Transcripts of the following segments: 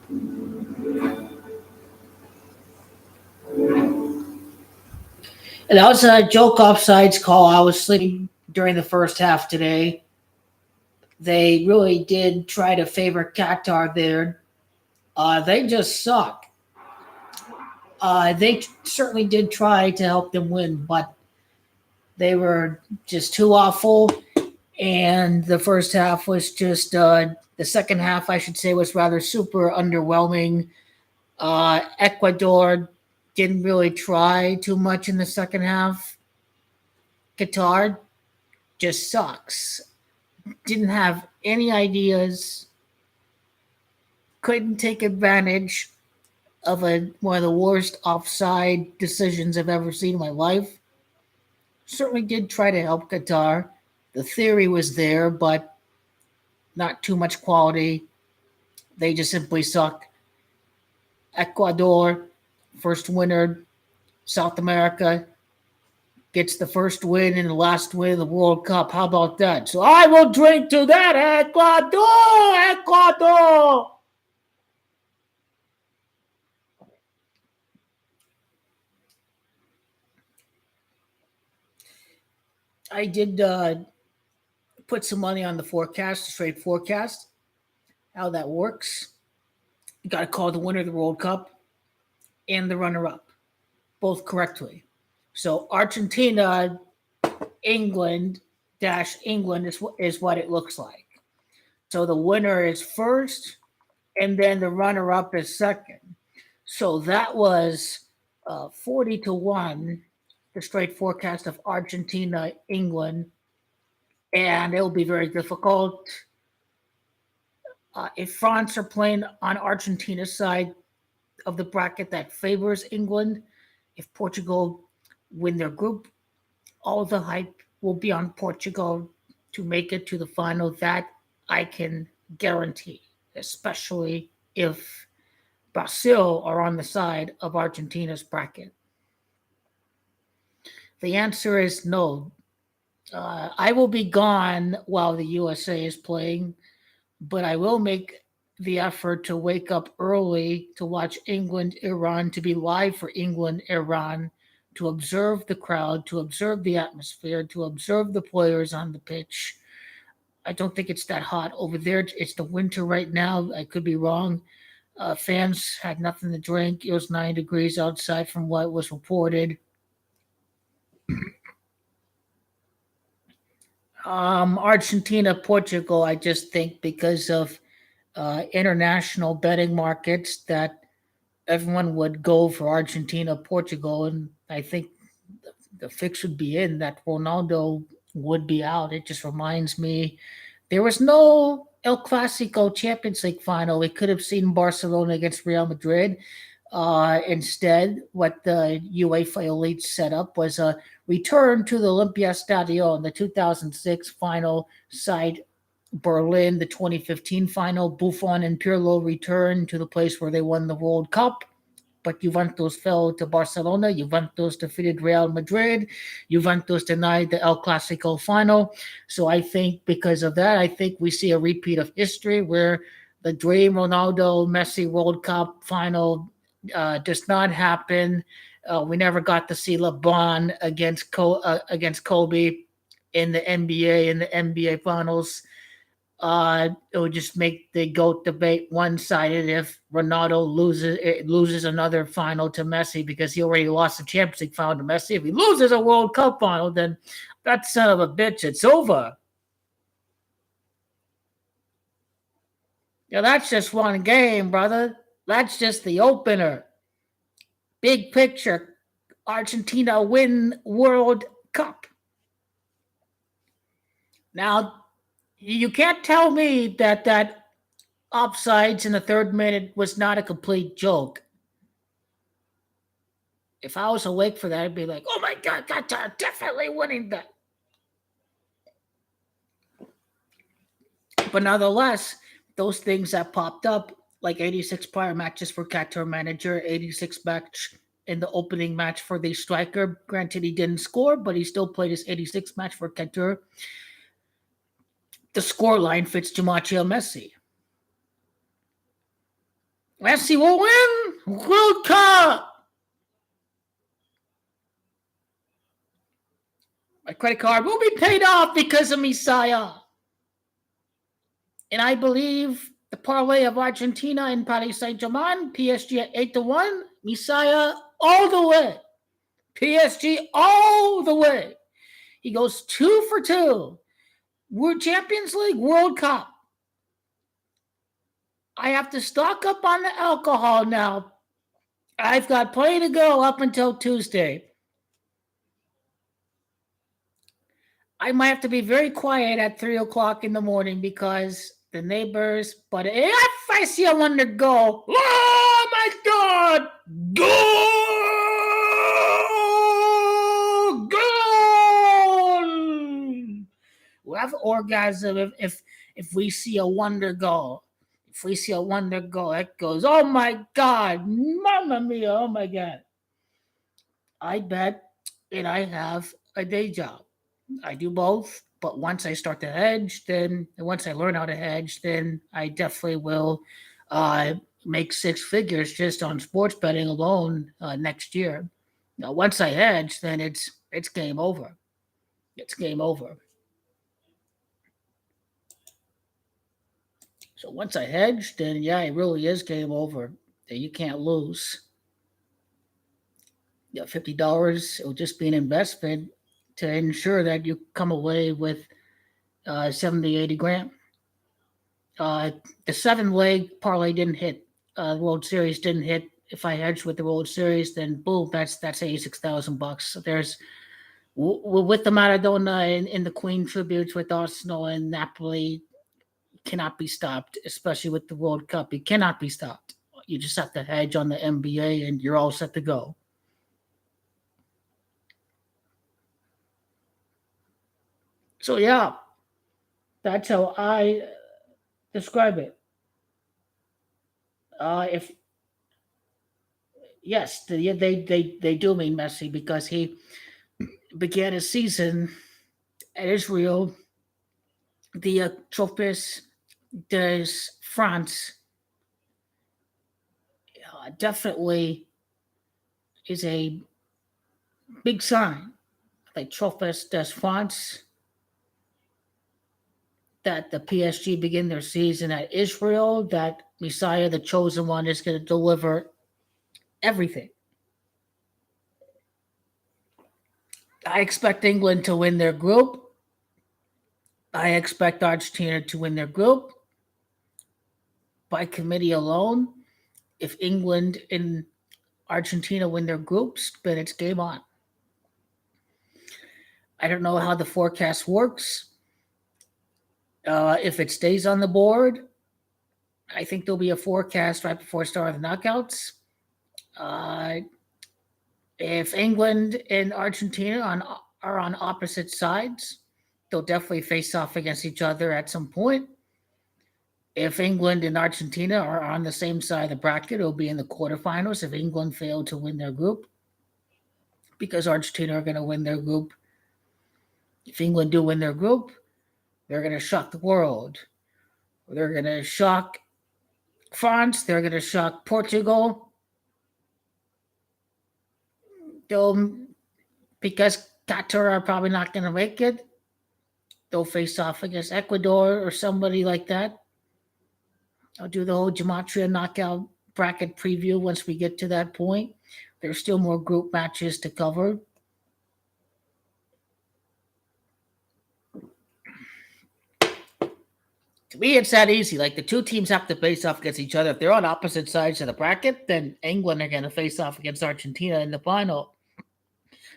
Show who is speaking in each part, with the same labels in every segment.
Speaker 1: And that was a joke offsides call. I was sleeping during the first half today. They really did try to favor Qatar there. They just suck. They certainly did try to help them win, but they were just too awful. And the first half was just, the second half, I should say, was rather super underwhelming. Ecuador didn't really try too much in the second half. Qatar just sucks. Didn't have any ideas. Couldn't take advantage of one of the worst offside decisions I've ever seen in my life. Certainly did try to help Qatar. The theory was there, but not too much quality. They just simply suck. Ecuador, first winner, South America, gets the first win and the last win of the World Cup. How about that? So I will drink to that, Ecuador! Ecuador! I did put some money on the forecast, the straight forecast, how that works. You got to call the winner of the World Cup and the runner-up, both correctly. So Argentina, England dash England is what it looks like. So the winner is first, and then the runner-up is second. So that was 40-1, the straight forecast of Argentina, England, and it'll be very difficult. If France are playing on Argentina's side of the bracket, that favors England. If Portugal win their group, all the hype will be on Portugal to make it to the final. That I can guarantee, especially if Brazil are on the side of Argentina's bracket. The answer is no. I will be gone while the USA is playing, but I will make the effort to wake up early to watch England Iran, to be live for England Iran, to observe the crowd, to observe the atmosphere, to observe the players on the pitch. I don't think it's that hot over there. It's the winter right now. I could be wrong. Fans had nothing to drink. It was 9 degrees outside from what was reported. Argentina, Portugal, I just think because of international betting markets that everyone would go for Argentina, Portugal, and I think the fix would be in that Ronaldo would be out. It just reminds me there was no El Clasico Champions League final. We could have seen Barcelona against Real Madrid. Instead, what the UEFA Elite set up was a return to the Olympiastadion, the 2006 final side Berlin, the 2015 final. Buffon and Pirlo returned to the place where they won the World Cup. But Juventus fell to Barcelona. Juventus defeated Real Madrid. Juventus denied the El Clasico final. So I think because of that, I think we see a repeat of history where the dream Ronaldo Messi World Cup final does not happen. We never got to see LeBron against Kobe in the NBA finals. It would just make the GOAT debate one-sided if Ronaldo loses another final to Messi because he already lost the Champions League final to Messi. If he loses a World Cup final, then that son of a bitch, it's over. Yeah, that's just one game, brother. That's just the opener. Big picture, Argentina win World Cup. Now, you can't tell me that offsides in the third minute was not a complete joke. If I was awake for that, I'd be like, oh my God, Qatar definitely winning that. But nonetheless, those things that popped up, like 86 prior matches for Qatar manager, 86 match in the opening match for the striker. Granted, he didn't score, but he still played his 86 match for Qatar. The scoreline fits Giamaccio Messi. Messi will win World Cup. My credit card will be paid off because of Messiah. And I believe the parlay of Argentina and Paris Saint-Germain, PSG at 8-1, Messiah all the way. PSG all the way. He goes 2 for 2. World Champions League, World Cup. I have to stock up on the alcohol now. I've got plenty to go up until Tuesday. I might have to be very quiet at 3 o'clock in the morning because the neighbors, but if I see a wonder go, oh my God, goal! We'll have orgasm if we see a wonder goal. If we see a wonder goal, it goes, oh my God, mamma mia, oh my God. I bet, and I have a day job. I do both, but once I start to hedge, then once I learn how to hedge, then I definitely will make 6 figures just on sports betting alone next year. Now, once I hedge, then it's game over. It's game over. So once I hedge, then yeah, it really is game over. You can't lose. Yeah, $50. It will just be an investment to ensure that you come away with 70, 80 grand. The 7-leg parlay didn't hit. The World Series didn't hit. If I hedged with the World Series, then boom, that's $86,000. So there's with the Maradona in the Queen tributes with Arsenal and Napoli, cannot be stopped, especially with the World Cup. It cannot be stopped. You just have to hedge on the NBA, and you're all set to go. So yeah, that's how I describe it. If yes, they do mean Messi because he began his season at Israel, the Trophées des France definitely is a big sign. Like Trophées des France, that the PSG begin their season at Israel, that Messiah, the chosen one, is going to deliver everything. I expect England to win their group. I expect Argentina to win their group. By committee alone, if England and Argentina win their groups, then it's game on. I don't know how the forecast works. If it stays on the board, I think there'll be a forecast right before start of the knockouts. If England and Argentina are on opposite sides, they'll definitely face off against each other at some point. If England and Argentina are on the same side of the bracket, it'll be in the quarterfinals if England fail to win their group, because Argentina are going to win their group. If England do win their group, they're going to shock the world. They're going to shock France. They're going to shock Portugal. Because Qatar are probably not going to make it, they'll face off against Ecuador or somebody like that. I'll do the whole gematria knockout bracket preview once we get to that point. There's still more group matches to cover. To me, it's that easy. Like, the two teams have to face off against each other. If they're on opposite sides of the bracket, then England are going to face off against Argentina in the final.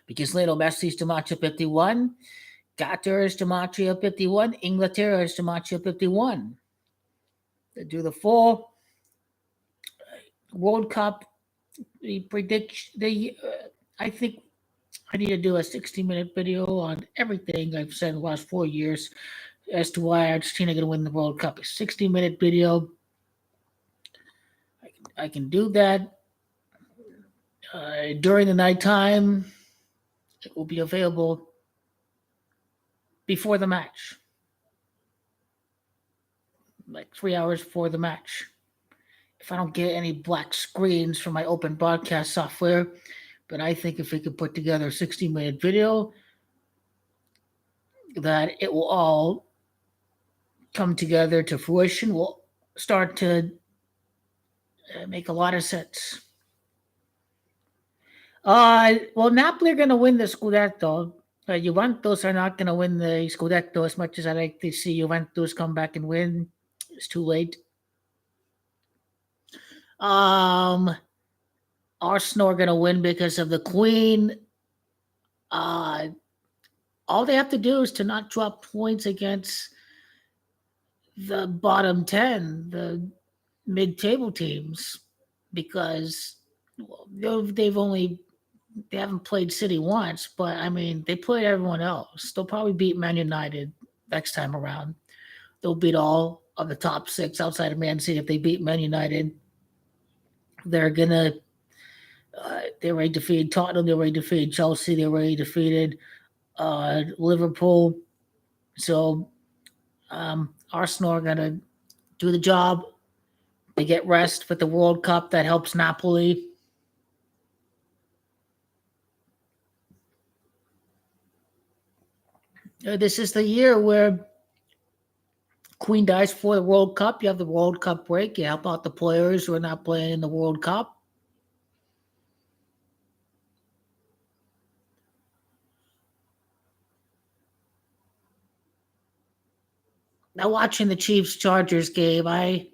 Speaker 1: Because Lionel Messi's gematria 51, Qatar is gematria 51, Inglaterra is gematria 51. They do the full World Cup. The prediction. I think I need to do a 60-minute video on everything I've said in the last 4 years as to why Argentina going to win the World Cup. A 60-minute video. I can do that during the nighttime. It will be available before the match, like 3 hours before the match. if I don't get any black screens from my open broadcast software. But I think if we could put together a 60-minute video, that it will all come together to fruition. Will start to make a lot of sense. Well, Napoli are going to win the Scudetto. Juventus are not going to win the Scudetto as much as I like to see Juventus come back and win. It's too late. Arsenal are going to win because of the Queen. All they have to do is to not drop points against the bottom 10, the mid-table teams, because they haven't played City once, but I mean they played everyone else. They'll probably beat Man United next time around. They'll beat all of the top 6 outside of Man City. If they beat Man United, they're gonna they already defeated Tottenham, they already defeated Chelsea, they already defeated Liverpool. So Arsenal are gonna do the job. They get rest with the World Cup. That helps Napoli. This is the year where Queen dies for the World Cup. You have the World Cup break. You help out the players who are not playing in the World Cup. Now, watching the Chiefs-Chargers game, I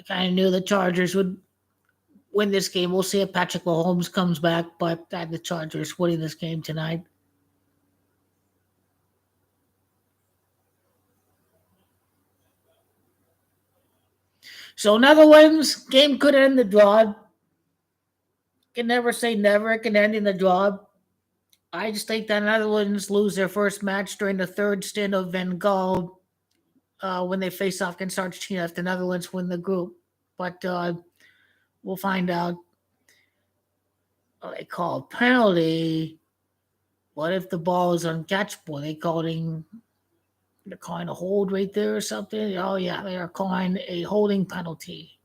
Speaker 1: kind of knew the Chargers would win this game. We'll see if Patrick Mahomes comes back, but I had the Chargers winning this game tonight. So Netherlands game could end the draw. Can never say never. It can end in the draw. I just think the Netherlands lose their first match during the third stint of Van Gaal when they face off against Argentina if the Netherlands win the group. But we'll find out. They call a penalty. What if the ball is uncatchable? They're calling a hold right there or something. Oh yeah, they are calling a holding penalty.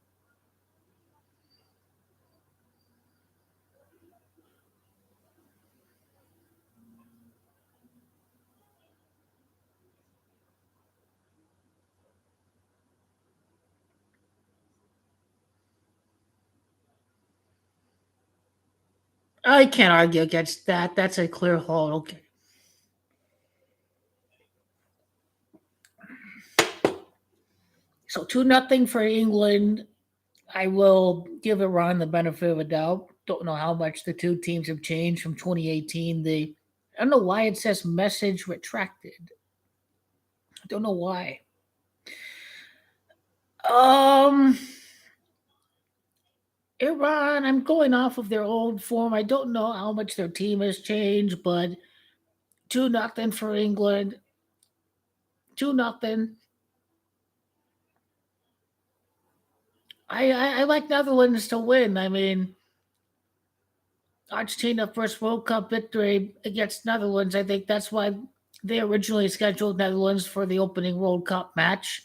Speaker 1: I can't argue against that. That's a clear hold. Okay. So 2-0 for England. I will give Iran the benefit of a doubt. Don't know how much the two teams have changed from 2018. I don't know why it says message retracted. I don't know why. Iran, I'm going off of their old form. I don't know how much their team has changed, but 2-0 for England. 2-0. I like Netherlands to win. I mean, Argentina first World Cup victory against Netherlands. I think that's why they originally scheduled Netherlands for the opening World Cup match.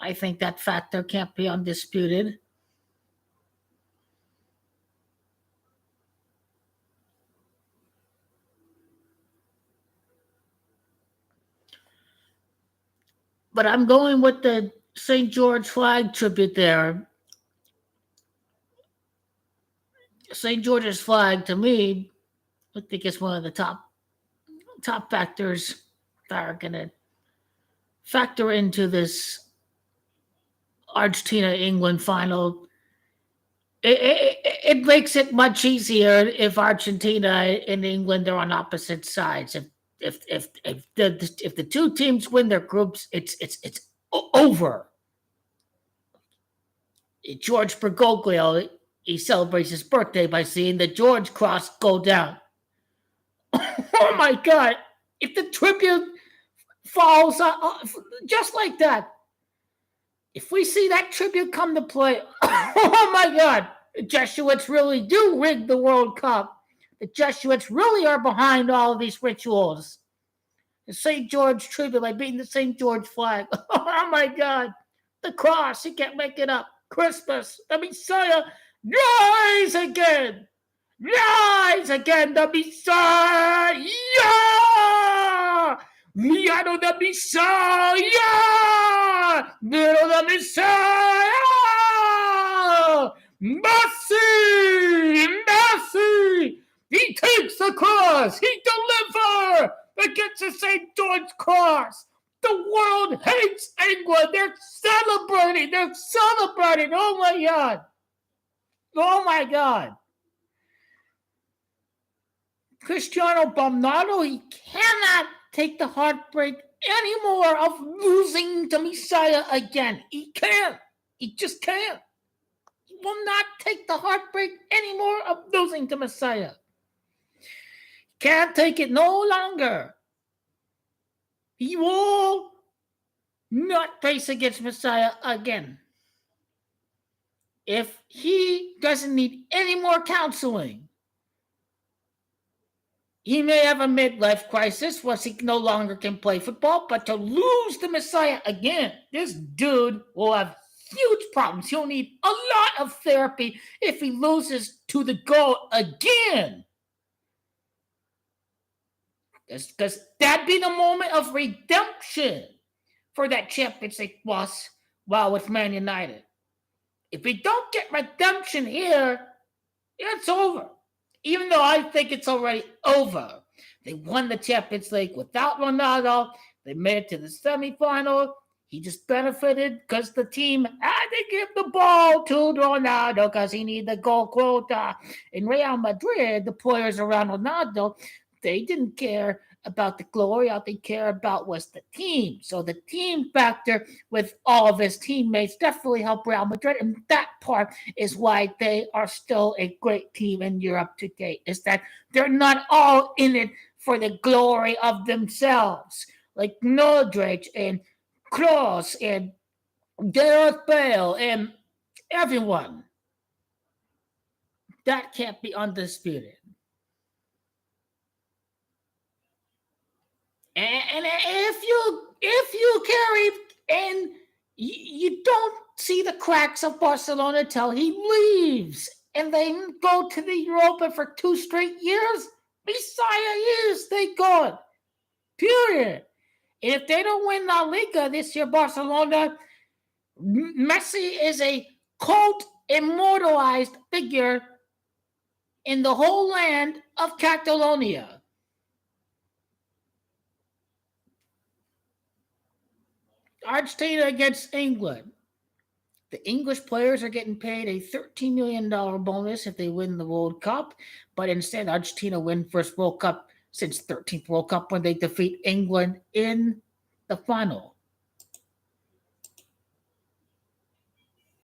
Speaker 1: I think that factor can't be undisputed. But I'm going with the St. George flag tribute there. St. George's flag, to me, I think it's one of the top factors that are going to factor into this Argentina-England final. It makes it much easier if Argentina and England are on opposite sides. If the two teams win their groups, it's over. George Bergoglio, he celebrates his birthday by seeing the George Cross go down. Oh my God! If the tribute falls just like that, if we see that tribute come to play, oh my God! The Jesuits really do rig the World Cup. The Jesuits really are behind all of these rituals. The St. George tribute by beating the St. George flag. Oh my God! The cross, you can't make it up. Christmas, the Messiah, rise again! Rise again, the Messiah! Liano the Messiah! Little the Messiah! Mercy! Mercy! He takes the cross! He delivers against the St. George cross! The world hates England! They're celebrating! They're celebrating! Oh my God! Oh my God! Cristiano Ronaldo, he cannot take the heartbreak anymore of losing to Messiah again. He can't. He just can't. He will not take the heartbreak anymore of losing to Messiah. Can't take it no longer. He will not face against Messiah again. If he doesn't need any more counseling, he may have a midlife crisis once he no longer can play football, but to lose the Messiah again, this dude will have huge problems. He'll need a lot of therapy if he loses to the GOAT again. Because that'd be the moment of redemption for that championship loss while with Man United. If we don't get redemption here, it's over. Even though I think it's already over. They won the Champions League without Ronaldo. They made it to the semifinal. He just benefited because the team had to give the ball to Ronaldo because he needed the goal quota. In Real Madrid, the players around Ronaldo, they didn't care about the glory. All they care about was the team. So the team factor with all of his teammates definitely helped Real Madrid. And that part is why they are still a great team in Europe today, is that they're not all in it for the glory of themselves. Like Modric and Kroos and Gareth Bale and everyone. That can't be undisputed. And if you carry and you don't see the cracks of Barcelona till he leaves, and they go to the Europa for 2 straight years, Messiah is they gone. Period. And if they don't win La Liga this year, Barcelona, Messi is a cult immortalized figure in the whole land of Catalonia. Argentina against England. The English players are getting paid a $13 million bonus if they win the World Cup, but instead Argentina win first World Cup since 13th World Cup when they defeat England in the final.